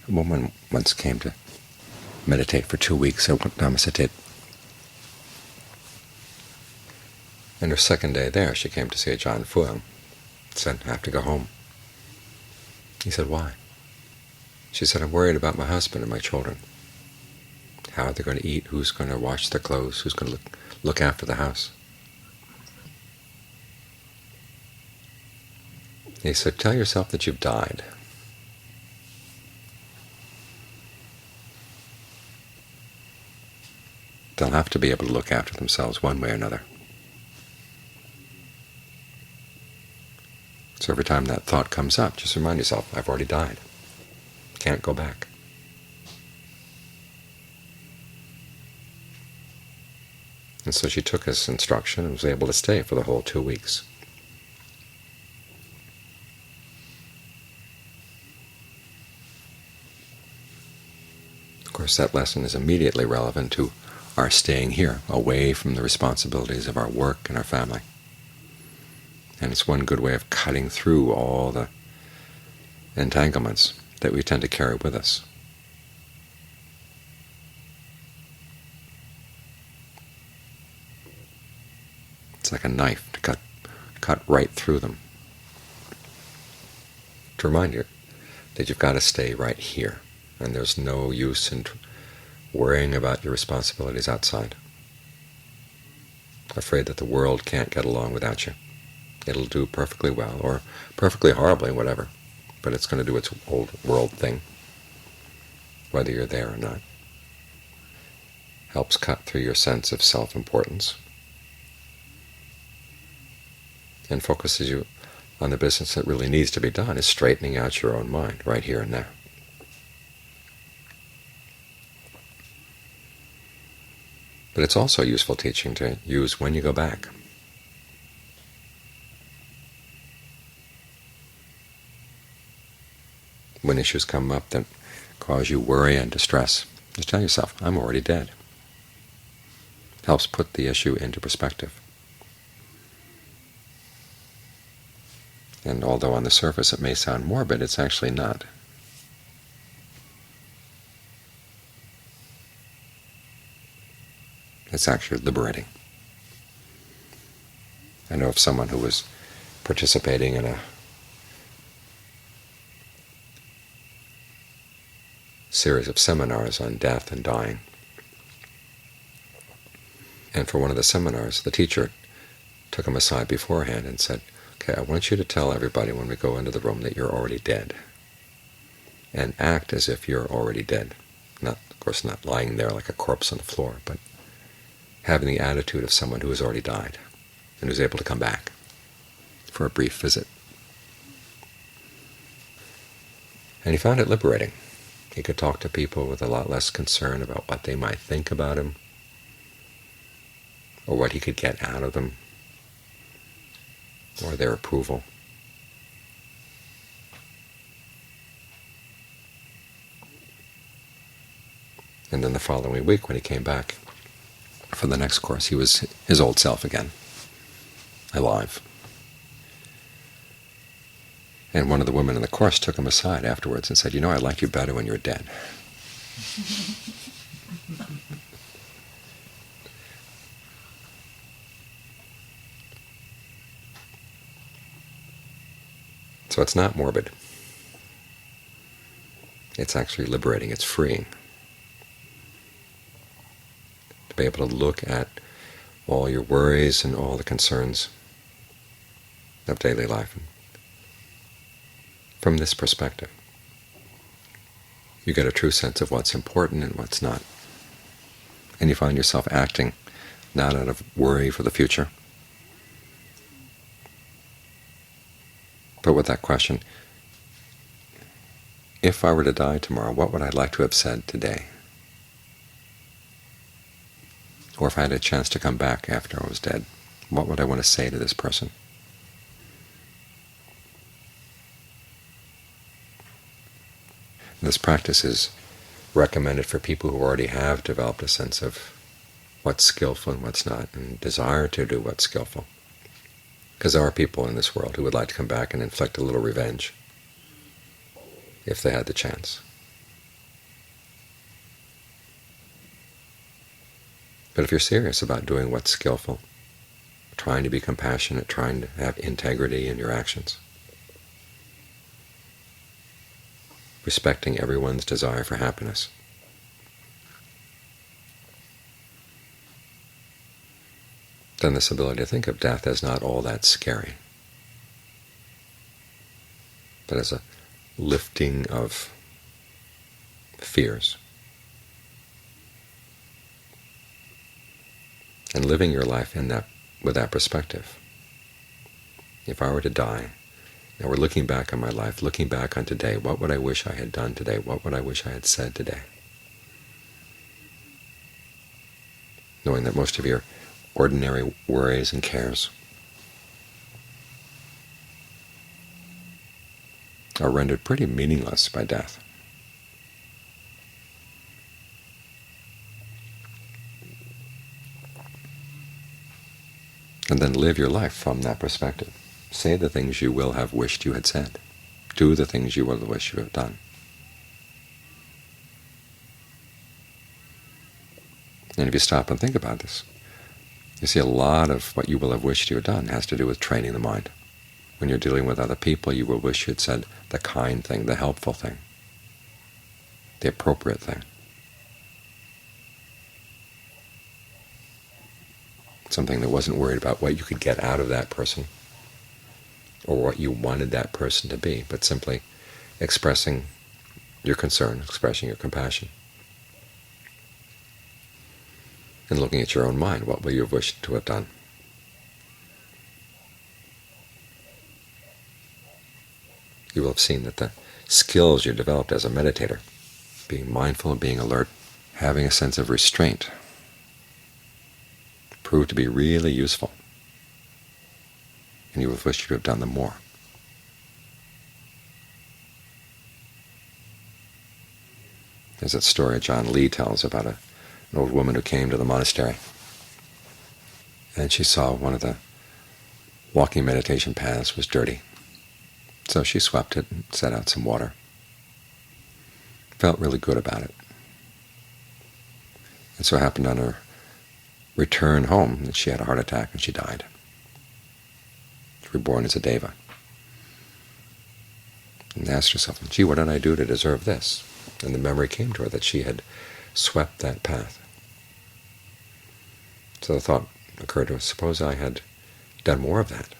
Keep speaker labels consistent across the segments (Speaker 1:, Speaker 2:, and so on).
Speaker 1: A woman once came to meditate for 2 weeks at Dhamma. And her second day there, she came to see Ajahn Fuang. Said, I have to go home. He said, why? She said, I'm worried about my husband and my children. How are they going to eat? Who's going to wash their clothes? Who's going to look after the house? He said, tell yourself that you've died. They'll have to be able to look after themselves one way or another. So every time that thought comes up, just remind yourself, I've already died. Can't go back. And so she took his instruction and was able to stay for the whole 2 weeks. Of course, that lesson is immediately relevant to our staying here, away from the responsibilities of our work and our family. And it's one good way of cutting through all the entanglements that we tend to carry with us. It's like a knife to cut right through them. To remind you that you've got to stay right here, and there's no use in worrying about your responsibilities outside. Afraid that the world can't get along without you. It'll do perfectly well, or perfectly horribly, whatever, but it's going to do its old world thing, whether you're there or not. Helps cut through your sense of self-importance and focuses you on the business that really needs to be done, is straightening out your own mind right here and now. But it's also useful teaching to use when you go back. When issues come up that cause you worry and distress, just tell yourself, I'm already dead. Helps put the issue into perspective. And although on the surface it may sound morbid, it's actually not. It's actually liberating. I know of someone who was participating in a series of seminars on death and dying. And for one of the seminars, the teacher took him aside beforehand and said, okay, I want you to tell everybody when we go into the room that you're already dead, and act as if you're already dead. Not, of course, not lying there like a corpse on the floor, but having the attitude of someone who has already died and who's able to come back for a brief visit. And he found it liberating. He could talk to people with a lot less concern about what they might think about him or what he could get out of them or their approval. And then the following week when he came back for the next course, he was his old self again, alive. And one of the women in the course took him aside afterwards and said, you know, I liked you better when you were dead. So it's not morbid. It's actually liberating. It's freeing. To be able to look at all your worries and all the concerns of daily life from this perspective. You get a true sense of what's important and what's not. And you find yourself acting not out of worry for the future, but with that question, if I were to die tomorrow, what would I like to have said today? Or if I had a chance to come back after I was dead, what would I want to say to this person? This practice is recommended for people who already have developed a sense of what's skillful and what's not, and desire to do what's skillful. Because there are people in this world who would like to come back and inflict a little revenge if they had the chance. But if you're serious about doing what's skillful, trying to be compassionate, trying to have integrity in your actions, respecting everyone's desire for happiness, then this ability to think of death as not all that scary, but as a lifting of fears, and living your life in that with that perspective. If I were to die, now we're looking back on my life, looking back on today, what would I wish I had done today? What would I wish I had said today? Knowing that most of your ordinary worries and cares are rendered pretty meaningless by death. And then live your life from that perspective. Say the things you will have wished you had said. Do the things you will have wished you had done. And if you stop and think about this, you see a lot of what you will have wished you had done has to do with training the mind. When you're dealing with other people, you will wish you had said the kind thing, the helpful thing, the appropriate thing. Something that wasn't worried about what you could get out of that person or what you wanted that person to be, but simply expressing your concern, expressing your compassion. And looking at your own mind, what will you have wished to have done? You will have seen that the skills you developed as a meditator, being mindful and being alert, having a sense of restraint, proved to be really useful, and you would have wished you to have done them more. There's that story John Lee tells about an old woman who came to the monastery, and she saw one of the walking meditation paths was dirty. So she swept it and set out some water. Felt really good about it. And so it happened on her return home that she had a heart attack and she died. She was reborn as a deva. And asked herself, gee, what did I do to deserve this? And the memory came to her that she had swept that path. So the thought occurred to her, suppose I had done more of that.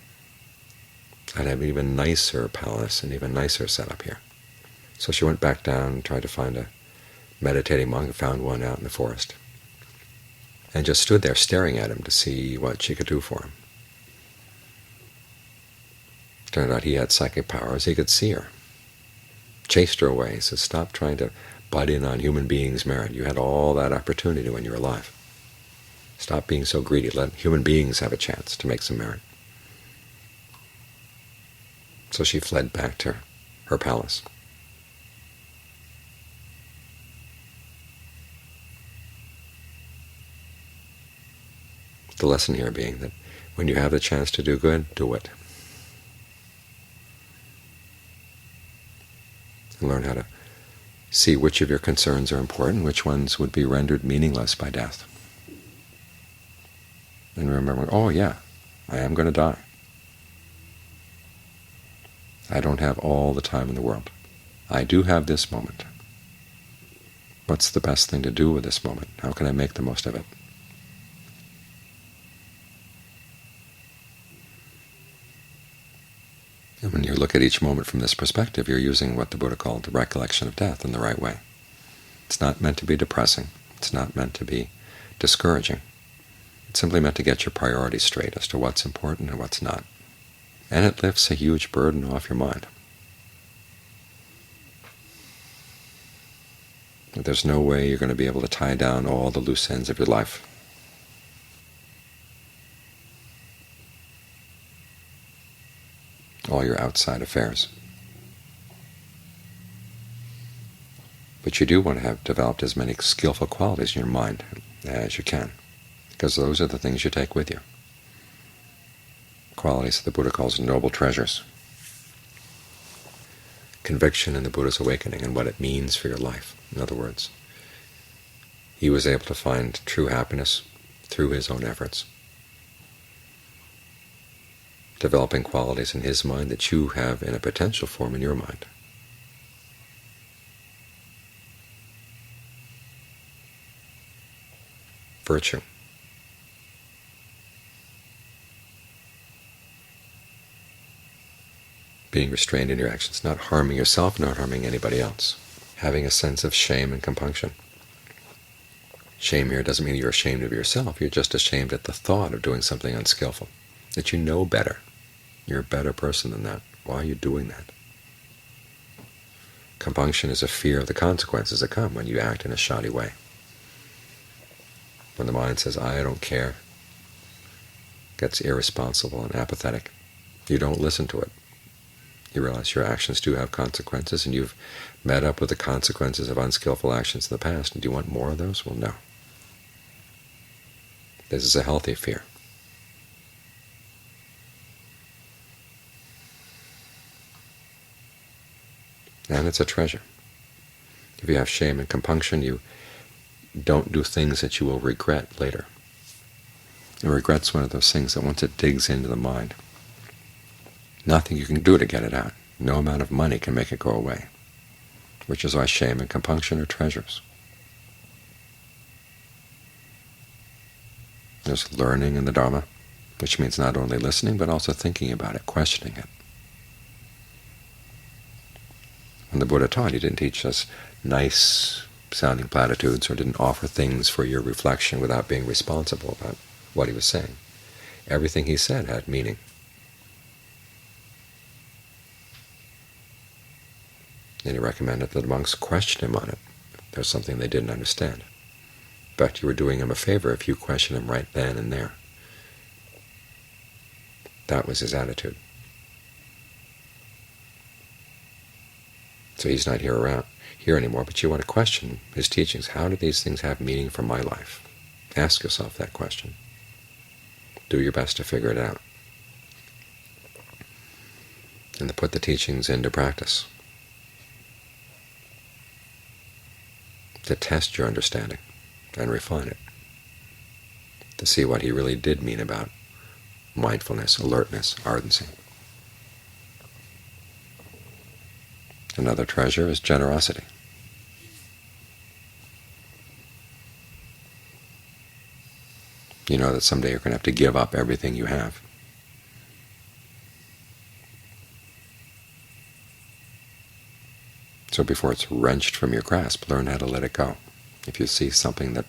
Speaker 1: I'd have an even nicer palace and even nicer setup here. So she went back down and tried to find a meditating monk, and found one out in the forest, and just stood there staring at him to see what she could do for him. Turned out he had psychic powers. He could see her. Chased her away. He said, stop trying to butt in on human beings' merit. You had all that opportunity when you were alive. Stop being so greedy. Let human beings have a chance to make some merit. So she fled back to her palace. The lesson here being that when you have the chance to do good, do it. And learn how to see which of your concerns are important, which ones would be rendered meaningless by death. And remember, oh yeah, I am going to die. I don't have all the time in the world. I do have this moment. What's the best thing to do with this moment? How can I make the most of it? And when you look at each moment from this perspective, you're using what the Buddha called the recollection of death in the right way. It's not meant to be depressing. It's not meant to be discouraging. It's simply meant to get your priorities straight as to what's important and what's not. And it lifts a huge burden off your mind. There's no way you're going to be able to tie down all the loose ends of your life. All your outside affairs. But you do want to have developed as many skillful qualities in your mind as you can, because those are the things you take with you. Qualities that the Buddha calls noble treasures. Conviction in the Buddha's awakening and what it means for your life. In other words, he was able to find true happiness through his own efforts, developing qualities in his mind that you have in a potential form in your mind. Virtue. Being restrained in your actions, not harming yourself, not harming anybody else. Having a sense of shame and compunction. Shame here doesn't mean you're ashamed of yourself. You're just ashamed at the thought of doing something unskillful, that you know better. You're a better person than that. Why are you doing that? Compunction is a fear of the consequences that come when you act in a shoddy way. When the mind says, I don't care, gets irresponsible and apathetic, you don't listen to it. You realize your actions do have consequences, and you've met up with the consequences of unskillful actions in the past, and do you want more of those? Well, no. This is a healthy fear. And it's a treasure. If you have shame and compunction, you don't do things that you will regret later. And regret's one of those things that once it digs into the mind, nothing you can do to get it out. No amount of money can make it go away, which is why shame and compunction are treasures. There's learning in the Dhamma, which means not only listening, but also thinking about it, questioning it. When the Buddha taught, he didn't teach us nice-sounding platitudes or didn't offer things for your reflection without being responsible about what he was saying. Everything he said had meaning. And he recommended that the monks question him on it. There's something they didn't understand. But you were doing him a favor if you question him right then and there. That was his attitude. So he's not here anymore, but you want to question his teachings. How do these things have meaning for my life? Ask yourself that question. Do your best to figure it out. And to put the teachings into practice. To test your understanding and refine it. To see what he really did mean about mindfulness, alertness, ardency. Another treasure is generosity. You know that someday you're going to have to give up everything you have. So before it's wrenched from your grasp, learn how to let it go. If you see something that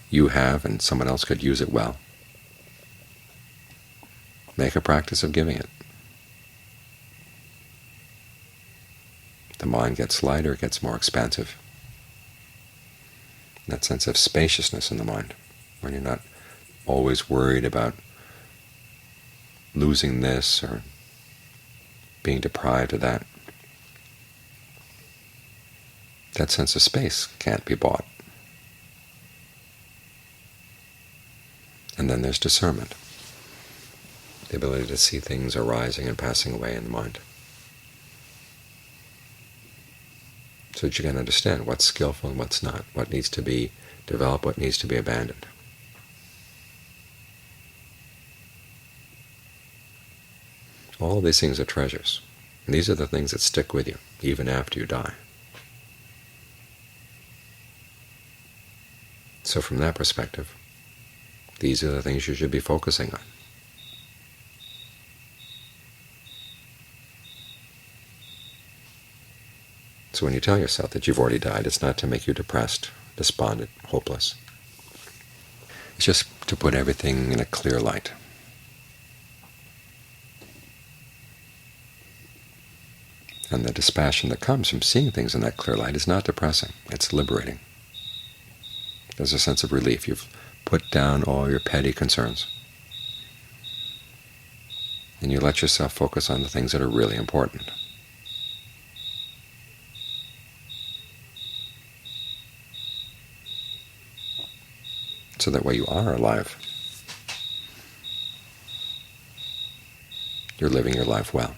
Speaker 1: you have and someone else could use it well, make a practice of giving it. The mind gets lighter, it gets more expansive. That sense of spaciousness in the mind, when you're not always worried about losing this or being deprived of that. That sense of space can't be bought. And then there's discernment, the ability to see things arising and passing away in the mind, so that you can understand what's skillful and what's not, what needs to be developed, what needs to be abandoned. All these things are treasures. And these are the things that stick with you, even after you die. So from that perspective, these are the things you should be focusing on. So when you tell yourself that you've already died, it's not to make you depressed, despondent, hopeless. It's just to put everything in a clear light. And the dispassion that comes from seeing things in that clear light is not depressing, it's liberating. There's a sense of relief. You've put down all your petty concerns. And you let yourself focus on the things that are really important. So that while you are alive, you're living your life well.